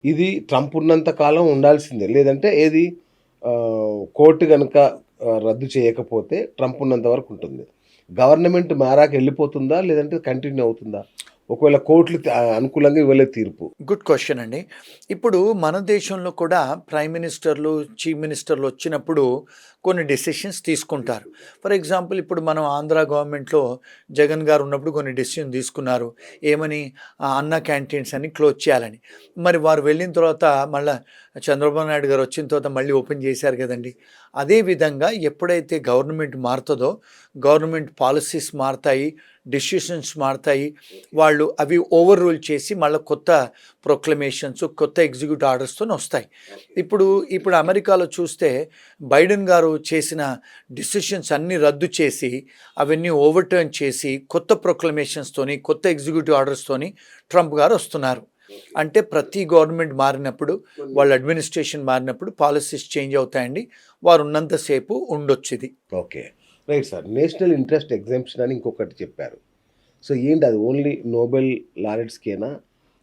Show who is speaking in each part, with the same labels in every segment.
Speaker 1: ఇది ట్రంప్ ఉన్నంత కాలం ఉండాల్సిందే. లేదంటే ఏది కోర్ట్ గనక రద్దు చేయకపోతే ట్రంప్ ఉన్నంత వరకు ఉంటుంది. గవర్నమెంట్ మారాక ఎళ్ళిపోతుందా? లేదంటే కంటిన్యూ అవుతుందా? ఒకవేళ కోర్టులు అనుకూలంగా ఇవ్వలేదు తీర్పు.
Speaker 2: గుడ్ క్వశ్చన్ అండి. ఇప్పుడు మన దేశంలో కూడా ప్రైమ్ మినిస్టర్లు, చీఫ్ మినిస్టర్లు వచ్చినప్పుడు కొన్ని డెసిషన్స్ తీసుకుంటారు. ఫర్ ఎగ్జాంపుల్ ఇప్పుడు మనం ఆంధ్ర గవర్నమెంట్‌లో జగన్ గారు ఉన్నప్పుడు కొన్ని డెసిషన్ తీసుకున్నారు. ఏమని? అన్న క్యాంటీన్స్ అన్ని క్లోజ్ చేయాలని. మరి వారు వెళ్ళిన తర్వాత మళ్ళా చంద్రబాబు నాయుడు గారు వచ్చిన తర్వాత మళ్ళీ ఓపెన్ చేశారు కదండీ! అదే విధంగా ఎప్పుడైతే గవర్నమెంట్ మారుతదో, గవర్నమెంట్ పాలిసీస్ మారతాయి, డెసిషన్స్ మారతాయి. వాళ్ళు అవి ఓవర్ రూల్ చేసి మళ్ళీ కొత్త ప్రొక్లమేషన్స్, కొత్త ఎగ్జిక్యూటివ్ ఆర్డర్స్తోని వస్తాయి. ఇప్పుడు అమెరికాలో చూస్తే బైడెన్ గారు చేసిన డిసిషన్స్ అన్నీ రద్దు చేసి, అవన్నీ ఓవర్‌టర్న్ చేసి, కొత్త ప్రొక్లమేషన్స్‌తోని, కొత్త ఎగ్జిక్యూటివ్ ఆర్డర్స్‌తోని ట్రంప్ గారు వస్తున్నారు. అంటే ప్రతి గవర్నమెంట్ మారినప్పుడు, వాళ్ళ అడ్మినిస్ట్రేషన్ మారినప్పుడు పాలిసీస్ చేంజ్ అవుతాయండి. వారు ఉన్నంత సేపు ఉండొచ్చిది.
Speaker 1: Okay. Right sir. National interest exemption అని ఇంకొకటి చెప్పారు. సో ఏంటి అది ఓన్లీ నోబెల్ లారెట్స్‌కేనా?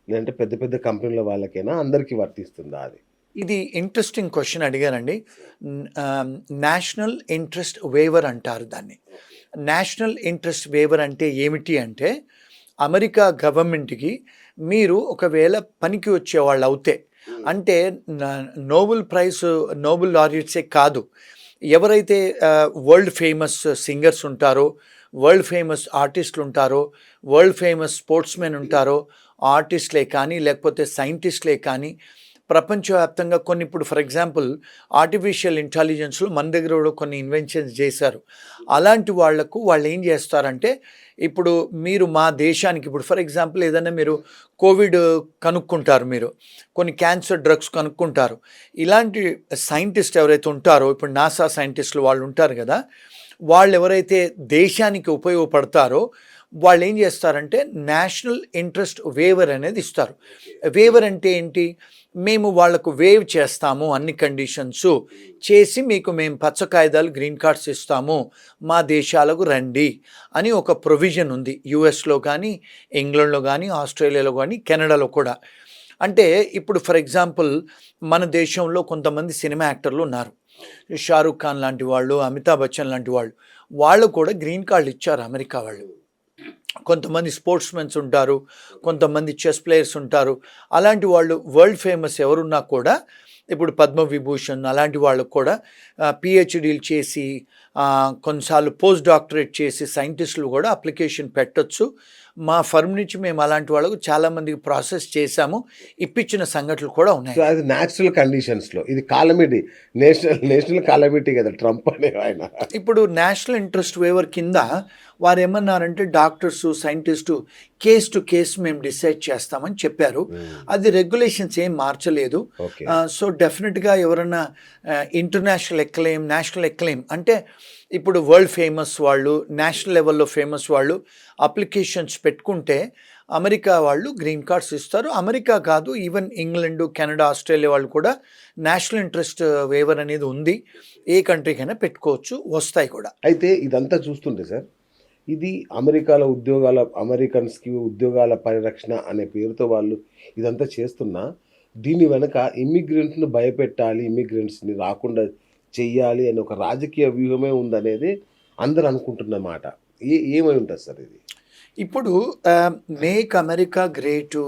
Speaker 1: లేదంటే పెద్ద పెద్ద కంపెనీల వాళ్ళకేనా? అందరికి వర్తిస్తుందా అది?
Speaker 2: ఇది ఇంట్రెస్టింగ్ క్వశ్చన్ అడిగారండి. నేషనల్ ఇంట్రెస్ట్ వేవర్ అంటారు దాన్ని. నేషనల్ ఇంట్రెస్ట్ వేవర్ అంటే ఏమిటి అంటే, అమెరికా గవర్నమెంట్‌కి మీరు ఒకవేళ పనికి వచ్చేవాళ్ళు అవుతే, అంటే నోబెల్ లారియట్సే కాదు. ఎవరైతే వరల్డ్ ఫేమస్ సింగర్స్ ఉంటారో, వరల్డ్ ఫేమస్ ఆర్టిస్టులు ఉంటారో, వరల్డ్ ఫేమస్ స్పోర్ట్స్‌మెన్ ఉంటారో, ఆర్టిస్టులే కానీ, లేకపోతే సైంటిస్టులే కానీ, ప్రపంచవ్యాప్తంగా కొన్ని ఇప్పుడు ఫర్ ఎగ్జాంపుల్ ఆర్టిఫిషియల్ ఇంటెలిజెన్స్‌లో మన దగ్గర కూడా కొన్ని ఇన్వెన్షన్స్ చేశారు. అలాంటి వాళ్లకు వాళ్ళు ఏం చేస్తారంటే, ఇప్పుడు మీరు మా దేశానికి ఇప్పుడు ఫర్ ఎగ్జాంపుల్ ఏదైనా మీరు కోవిడ్ కనుక్కుంటారు, మీరు కొన్ని క్యాన్సర్ డ్రగ్స్ కనుక్కుంటారు. ఇలాంటి సైంటిస్ట్ ఎవరైతే ఉంటారో, ఇప్పుడు నాసా సైంటిస్టులు వాళ్ళు ఉంటారు కదా, వాళ్ళు ఎవరైతే దేశానికి ఉపయోగపడతారో వాళ్ళు ఏం చేస్తారంటే నేషనల్ ఇంట్రెస్ట్ వేవర్ అనేది ఇస్తారు. వేవర్ అంటే ఏంటి? మేము వాళ్లకు వేవ్ చేస్తాము, అన్ని కండిషన్స్ చేసి మీకు మేము పచ్చ కాగితాలు గ్రీన్ కార్డ్స్ ఇస్తాము, మా దేశాలకు రండి అని ఒక ప్రొవిజన్ ఉంది. యుఎస్లో కానీ, ఇంగ్లాండ్లో కానీ, ఆస్ట్రేలియాలో కానీ, కెనడాలో కూడా. అంటే ఇప్పుడు ఫర్ ఎగ్జాంపుల్ మన దేశంలో కొంతమంది సినిమా యాక్టర్లు ఉన్నారు. షారూక్ ఖాన్ లాంటి వాళ్ళు, అమితాబ్ బచ్చన్ లాంటి వాళ్ళు కూడా గ్రీన్ కార్డులు ఇచ్చారు అమెరికా వాళ్ళు. కొంతమంది స్పోర్ట్స్మెన్స్ ఉంటారు, కొంతమంది చెస్ ప్లేయర్స్ ఉంటారు. అలాంటి వాళ్ళు వరల్డ్ ఫేమస్ ఎవరున్నా కూడా ఇప్పుడు పద్మవిభూషణ్ అలాంటి వాళ్ళకు కూడా పిహెచ్డీలు చేసి, కొన్నిసార్లు పోస్ట్ డాక్టరేట్ చేసి సైంటిస్టులు కూడా అప్లికేషన్ పెట్టొచ్చు. మా ఫర్మ్ నుంచి మేము అలాంటి వాళ్ళకు చాలామందికి ప్రాసెస్ చేశాము, ఇప్పించిన సంఘటనలు కూడా ఉన్నాయి.
Speaker 1: సో అది న్యాచురల్ కండిషన్స్‌లో ఇది కాలమిటీ, నేషనల్ కాలమిటీ కదా ట్రంప్ అనే ఆయన.
Speaker 2: ఇప్పుడు నేషనల్ ఇంట్రెస్ట్ వేవర్ కింద వారు ఏమన్నారంటే doctors, scientist case to case మేము డిసైడ్ చేస్తామని చెప్పారు. అది రెగ్యులేషన్స్ ఏం మార్చలేదు. సో డెఫినెట్గా ఎవరన్నా ఇంటర్నేషనల్ ఎక్లెయిమ్, నేషనల్ ఎక్లెయిమ్ అంటే ఇప్పుడు వరల్డ్ ఫేమస్ వాళ్ళు, నేషనల్ లెవెల్లో ఫేమస్ వాళ్ళు అప్లికేషన్స్ పెట్టుకుంటే అమెరికా వాళ్ళు గ్రీన్ కార్డ్స్ ఇస్తారు. అమెరికా కాదు, ఈవెన్ ఇంగ్లాండ్, కెనడా, ఆస్ట్రేలియా వాళ్ళు కూడా నేషనల్ ఇంట్రెస్ట్ వేవర్ అనేది ఉంది. ఏ కంట్రీకైనా పెట్టుకోవచ్చు, వస్తాయి కూడా.
Speaker 1: అయితే ఇదంతా చూస్తుంటే సార్, ఇది అమెరికాలో అమెరికన్స్‌కి ఉద్యోగాల పరిరక్షణ అనే పేరుతో వాళ్ళు ఇదంతా చేస్తున్నా, దీని వెనక ఇమ్మిగ్రెంట్‌ని భయపెట్టాలి, ఇమ్మిగ్రెంట్స్‌ని రాకుండా చెయ్యాలి అనే ఒక రాజకీయ వ్యూహమే ఉందనేది అందరూ అనుకుంటున్న మాట. ఏమై ఉంటుంది సార్ ఇది?
Speaker 2: ఇప్పుడు మేక్ అమెరికా గ్రేటు,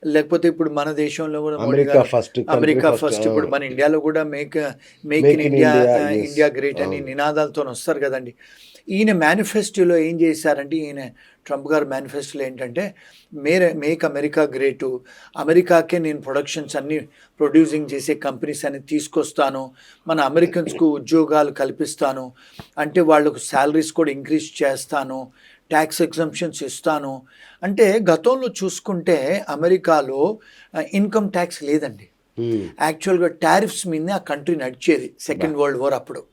Speaker 2: లేకపోతే ఇప్పుడు మన దేశంలో కూడా
Speaker 1: అమెరికా ఫస్ట్,
Speaker 2: అమెరికా ఫస్ట్, ఇప్పుడు మన ఇండియాలో కూడా make in India, India great అని నినాదాలతో వస్తారు కదండి. ఈయన మేనిఫెస్టోలో ఏం చేశారంటే, ఈయన ట్రంప్ గారు మేనిఫెస్టోలో ఏంటంటే మేక్ అమెరికా గ్రేటు, అమెరికాకే నేను ప్రొడక్షన్స్ అన్ని ప్రొడ్యూసింగ్ చేసే కంపెనీస్ అన్ని తీసుకొస్తాను, మన అమెరికన్స్కు ఉద్యోగాలు కల్పిస్తాను, అంటే వాళ్ళకు శాలరీస్ కూడా ఇంక్రీజ్ చేస్తాను, ట్యాక్స్ ఎగ్జంప్షన్స్ ఇస్తాను. అంటే గతంలో చూసుకుంటే అమెరికాలో ఇన్కమ్ ట్యాక్స్ లేదండి. యాక్చువల్గా టారిఫ్స్ మీదనే ఆ కంట్రీ నడిచేది సెకండ్ వరల్డ్ వార్ అప్పుడు.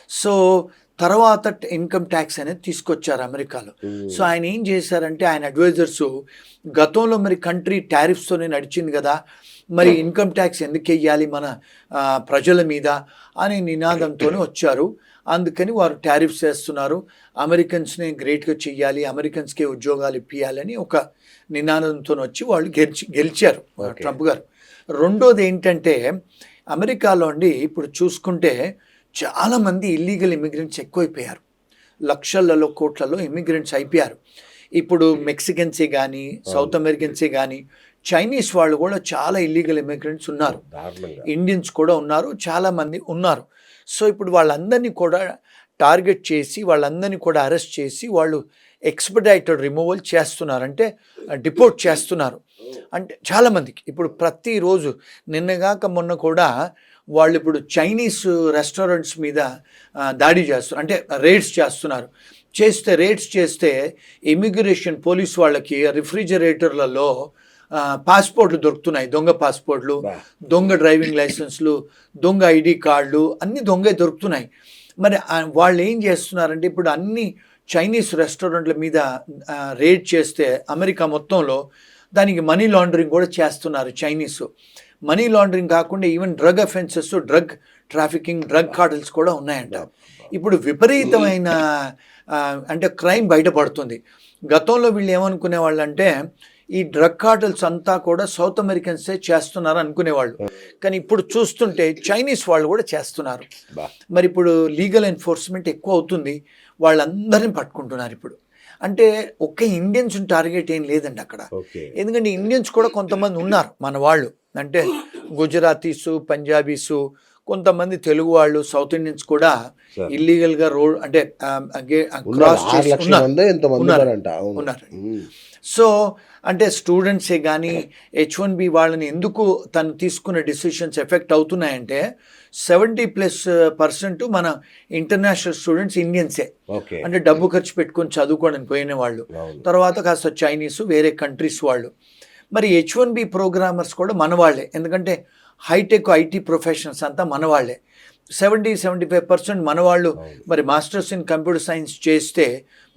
Speaker 2: సో తర్వాత ఇన్కమ్ ట్యాక్స్ అనేది తీసుకొచ్చారు అమెరికాలో. సో ఆయన ఏం చేశారంటే, ఆయన అడ్వైజర్స్ గతంలో మరి కంట్రీ టారిఫ్స్తోనే నడిచింది కదా, మరి ఇన్కమ్ ట్యాక్స్ ఎందుకు వెయ్యాలి మన ప్రజల మీద అనే నినాదంతోనే వచ్చారు. అందుకని వారు టారిఫ్స్ వేస్తున్నారు, అమెరికన్స్ని గ్రేట్గా చెయ్యాలి, అమెరికన్స్కే ఉద్యోగాలు ఇప్పియాలని ఒక నినాదంతో వచ్చి వాళ్ళు గెలిచారు ట్రంప్ గారు. రెండోది ఏంటంటే అమెరికాలో అండి ఇప్పుడు చూసుకుంటే చాలామంది ఇల్లీగల్ ఇమిగ్రెంట్స్ ఎక్కువైపోయారు. లక్షలలో కోట్లలో ఇమిగ్రెంట్స్ అయిపోయారు. ఇప్పుడు మెక్సికన్సే కానీ సౌత్ అమెరికన్సే కానీ చైనీస్ వాళ్ళు కూడా చాలా ఇల్లీగల్ ఇమిగ్రెంట్స్ ఉన్నారు.
Speaker 1: దారుణంగా.
Speaker 2: ఇండియన్స్ కూడా ఉన్నారు, చాలామంది ఉన్నారు. సో ఇప్పుడు వాళ్ళందరినీ కూడా టార్గెట్ చేసి వాళ్ళందరినీ కూడా అరెస్ట్ చేసి వాళ్ళు ఎక్స్పెడైటెడ్ రిమూవల్ చేస్తున్నారు, అంటే డిపోర్ట్ చేస్తున్నారు. అంటే చాలామందికి ఇప్పుడు ప్రతిరోజు నిన్నగాక మొన్న కూడా వాళ్ళు ఇప్పుడు చైనీస్ రెస్టారెంట్స్ మీద దాడి చేస్తున్నారు, అంటే రేడ్స్ చేస్తున్నారు. రేడ్స్ చేస్తే ఇమిగ్రేషన్ పోలీస్ వాళ్ళకి రిఫ్రిజిరేటర్లలో పాస్పోర్ట్లు దొరుకుతున్నాయి, దొంగ పాస్పోర్ట్లు, దొంగ డ్రైవింగ్ లైసెన్స్లు, దొంగ ఐడి కార్డులు అన్నీ దొంగ దొరుకుతున్నాయి. మరి వాళ్ళు ఏం చేస్తున్నారంటే ఇప్పుడు అన్ని చైనీస్ రెస్టారెంట్ల మీద రేడ్ చేస్తే అమెరికా మొత్తంలో దానికి మనీ లాండరింగ్ కూడా చేస్తున్నారు చైనీస్. మనీ లాండరింగ్ కాకుండా even drug offences, drug trafficking, drug cartels కూడా ఉన్నాయంట. ఇప్పుడు విపరీతమైన అంటే క్రైమ్ బయటపడుతుంది. గతంలో వీళ్ళు ఏమనుకునే వాళ్ళు అంటే ఈ డ్రగ్ కార్టల్స్ అంతా కూడా సౌత్ అమెరికన్సే చేస్తున్నారు అనుకునేవాళ్ళు, కానీ ఇప్పుడు చూస్తుంటే చైనీస్ వాళ్ళు కూడా చేస్తున్నారు. మరి ఇప్పుడు లీగల్ ఎన్ఫోర్స్మెంట్ ఎక్కువ అవుతుంది, వాళ్ళందరినీ పట్టుకుంటున్నారు ఇప్పుడు. అంటే ఒక్క ఇండియన్స్ టార్గెట్ ఏం లేదండి అక్కడ, ఎందుకంటే ఇండియన్స్ కూడా కొంతమంది ఉన్నారు మన వాళ్ళు, అంటే గుజరాతీసు, పంజాబీసు, కొంతమంది తెలుగు వాళ్ళు, సౌత్ ఇండియన్స్ కూడా ఇల్లీగల్గా రోడ్ అంటే క్రాస్ చేసి ఉన్నారు. సో అంటే స్టూడెంట్సే కానీ H1B వాళ్ళని ఎందుకు తను తీసుకున్న డిసిషన్స్ ఎఫెక్ట్ అవుతున్నాయంటే 70+% మన ఇంటర్నేషనల్ స్టూడెంట్స్ ఇండియన్సే, అంటే డబ్బు ఖర్చు పెట్టుకొని చదువుకోవడానికి పోయిన వాళ్ళు, తర్వాత కాస్త చైనీసు, వేరే కంట్రీస్ వాళ్ళు. మరి H1B ప్రోగ్రామర్స్ కూడా మన వాళ్ళే, ఎందుకంటే హైటెక్ ఐటీ ప్రొఫెషనల్స్ అంతా మన వాళ్ళే. 70-75% మన వాళ్ళు. మరి మాస్టర్స్ ఇన్ కంప్యూటర్ సైన్స్ చేస్తే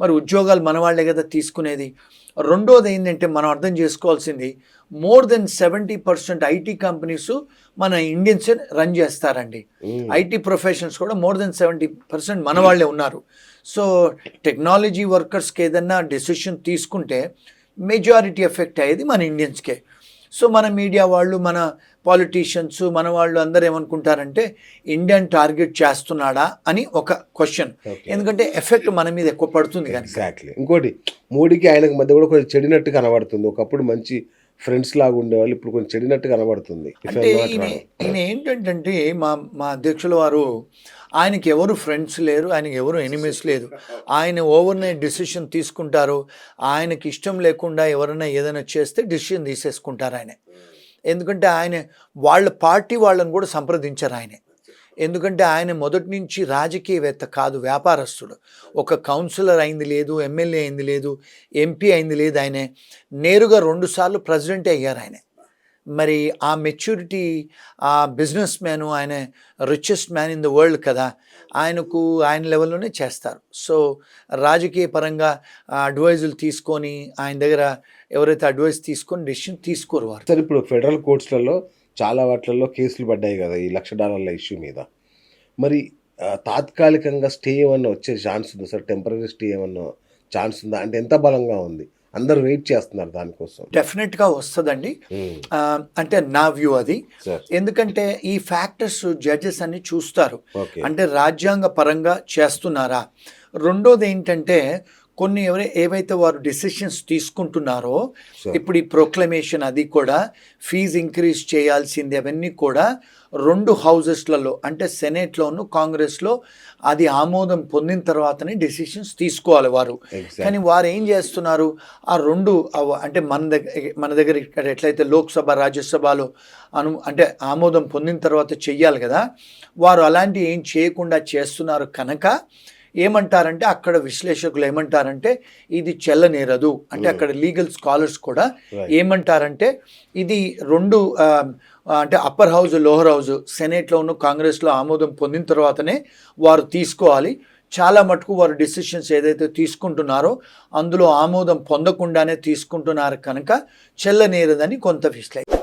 Speaker 2: మరి ఉద్యోగాలు మన వాళ్ళే కదా తీసుకునేది. రెండోది ఏంటంటే మనం అర్థం చేసుకోవాల్సింది, మోర్ దెన్ 70% ఐటీ కంపెనీస్ మన ఇండియన్సే రన్ చేస్తారండి. ఐటీ ప్రొఫెషనల్స్ కూడా మోర్ దెన్ 70% మన వాళ్ళే ఉన్నారు. సో టెక్నాలజీ వర్కర్స్కి ఏదన్నా డెసిషన్ తీసుకుంటే మెజారిటీ ఎఫెక్ట్ అయ్యేది మన ఇండియన్స్కే. సో మన మీడియా వాళ్ళు, మన పాలిటీషియన్స్, మన వాళ్ళు అందరూ ఏమనుకుంటారంటే ఇండియన్ టార్గెట్ చేస్తున్నాడా అని ఒక క్వశ్చన్, ఎందుకంటే ఎఫెక్ట్ మన మీద ఎక్కువ పడుతుంది.
Speaker 1: ఎగ్జాక్ట్లీ. ఇంకోటి మోడీకి ఆయనకు మధ్య కూడా కొంచెం చెడినట్టు కనబడుతుంది. ఒకప్పుడు మంచి ఫ్రెండ్స్ లాగా ఉండేవాళ్ళు, ఇప్పుడు కొంచెం చెడినట్టు కనబడుతుంది.
Speaker 2: అంటే ఈయన ఏంటంటే మా అధ్యక్షుల వారు, ఆయనకి ఎవరు ఫ్రెండ్స్ లేరు, ఆయనకి ఎవరు ఎనిమీస్ లేదు. ఆయన ఓవర్నైట్ డిసిషన్ తీసుకుంటారు. ఆయనకి ఇష్టం లేకుండా ఎవరైనా ఏదైనా చేస్తే డిసిషన్ తీసేసుకుంటారు ఆయన. ఎందుకంటే ఆయన వాళ్ళ పార్టీ వాళ్ళని కూడా సంప్రదించారు ఆయన. ఎందుకంటే ఆయన మొదటి నుంచి రాజకీయవేత్త కాదు, వ్యాపారస్తుడు. ఒక కౌన్సిలర్ అయింది లేదు, ఎమ్మెల్యే అయింది లేదు, ఎంపీ అయింది లేదు. ఆయనే నేరుగా 2 సార్లు ప్రెసిడెంటే అయ్యారు ఆయన. మరి ఆ మెచ్యూరిటీ, ఆ బిజినెస్ మ్యాను, ఆయన richest man in the world కదా, ఆయన లెవెల్లోనే చేస్తారు. సో రాజకీయ పరంగా అడ్వైజులు తీసుకొని ఆయన దగ్గర ఎవరైతే అడ్వైస్ తీసుకొని డెసిషన్ తీసుకోరు వారు.
Speaker 1: సార్ ఇప్పుడు ఫెడరల్ కోర్ట్స్లలో చాలా వాటిల్లో కేసులు పడ్డాయి కదా ఈ $1,00,000 ఇష్యూ మీద. మరి తాత్కాలికంగా స్టే ఏమన్నా వచ్చే ఛాన్స్ ఉందా సార్? టెంపరీ స్టే ఏమన్నా ఛాన్స్ ఉందా? అంటే ఎంత బలంగా ఉంది? అందరూ వెయిట్ చేస్తున్నారు దానికోసం.
Speaker 2: డెఫినెట్గా వస్తుందండి. అంటే నా వ్యూ అది. ఎందుకంటే ఈ ఫ్యాక్టర్స్ జడ్జెస్ అన్ని చూస్తారు, అంటే రాజ్యాంగ పరంగా చేస్తున్నారా. రెండోది ఏంటంటే కొన్ని ఏవైతే వారు డిసిషన్స్ తీసుకుంటున్నారో, ఇప్పుడు ఈ ప్రొక్లమేషన్ అది కూడా ఫీజు ఇంక్రీజ్ చేయాల్సింది, అవన్నీ కూడా 2 హౌజెస్లలో అంటే సెనేట్లోను కాంగ్రెస్లో అది ఆమోదం పొందిన తర్వాతనే డిసిషన్స్ తీసుకోవాలి వారు. కానీ వారు ఏం చేస్తున్నారు, ఆ 2 అంటే మన దగ్గర ఇక్కడ ఎట్లయితే లోక్సభ రాజ్యసభలో అంటే ఆమోదం పొందిన తర్వాత చెయ్యాలి కదా, వారు అలాంటివి ఏం చేయకుండా చేస్తున్నారు. కనుక ఏమంటారంటే అక్కడ విశ్లేషకులు ఏమంటారంటే ఇది చెల్లనేరదు. అంటే అక్కడ లీగల్ స్కాలర్స్ కూడా ఏమంటారంటే ఇది 2 అంటే అప్పర్ హౌస్, లోవర్ హౌస్, సెనేట్లోను కాంగ్రెస్లో ఆమోదం పొందిన తర్వాతనే వారు తీసుకోవాలి. చాలా మటుకు వారు డిసిషన్స్ ఏదైతే తీసుకుంటున్నారో అందులో ఆమోదం పొందకుండానే తీసుకుంటున్నారు కనుక చెల్లనేరదని కొంత విశ్లేషణ.